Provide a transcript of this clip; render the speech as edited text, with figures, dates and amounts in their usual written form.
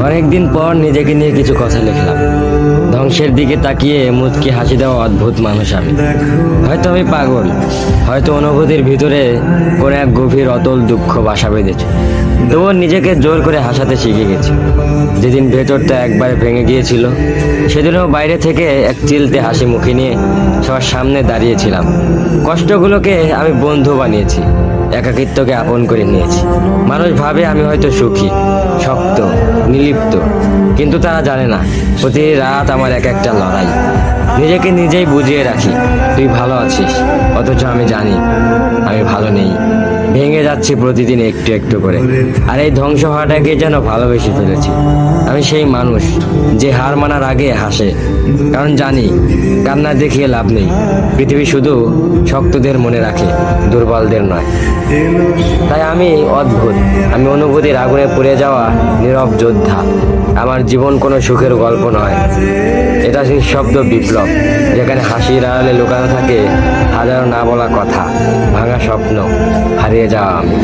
অনেকদিন পর নিজেকে নিয়ে কিছু কথা লিখলাম। ধ্বংসের দিকে তাকিয়ে মুচকি হাসি দেওয়া অদ্ভুত মানুষ আমি। হয়তো আমি পাগল, হয়তো অনুভূতির ভিতরে কোনো এক গভীর অতল দুঃখ বাসা বেঁধেছে। তবুও নিজেকে জোর করে হাসাতে শিখে গেছি। যেদিন ভেতরটা একবারে ভেঙে গিয়েছিল, সেদিনও বাইরে থেকে এক চিলতে হাসি মুখে নিয়ে সবার সামনে দাঁড়িয়েছিলাম। কষ্টগুলোকে আমি বন্ধু বানিয়েছি, একাকিত্বকে আপন করে নিয়েছি। মানুষ ভাবে আমি হয়তো সুখী, শক্ত, নির্লিপ্ত, কিন্তু তারা জানে না প্রতি রাত আমার এক একটা লড়াই। নিজেকে নিজেই বুঝিয়ে রাখি তুই ভালো আছিস, অথচ আমি জানি আমি ভালো নেই। ভেঙে যাচ্ছি প্রতিদিন একটু একটু করে, আর এই ধ্বংস হওয়াটাকে যেন ভালোবেসে ফেলেছি। আমি সেই মানুষ যে হার মানার আগে হাসে, কারণ জানি কান্না দেখিয়ে লাভ নেই। পৃথিবী শুধু শক্তদের মনে রাখে, দুর্বলদের নয়। তাই আমি অদ্ভুত, আমি অনুভূতির আগুনে পুড়ে যাওয়া নীরব যোদ্ধা। আমার জীবন কোনো সুখের গল্প নয়, এটা নিঃশব্দ বিপ্লব, যেখানে হাসির আড়ালে লুকানো থাকে হাজারো না বলা কথা, ভাঙা স্বপ্ন, হারিয়ে যাওয়া আমি।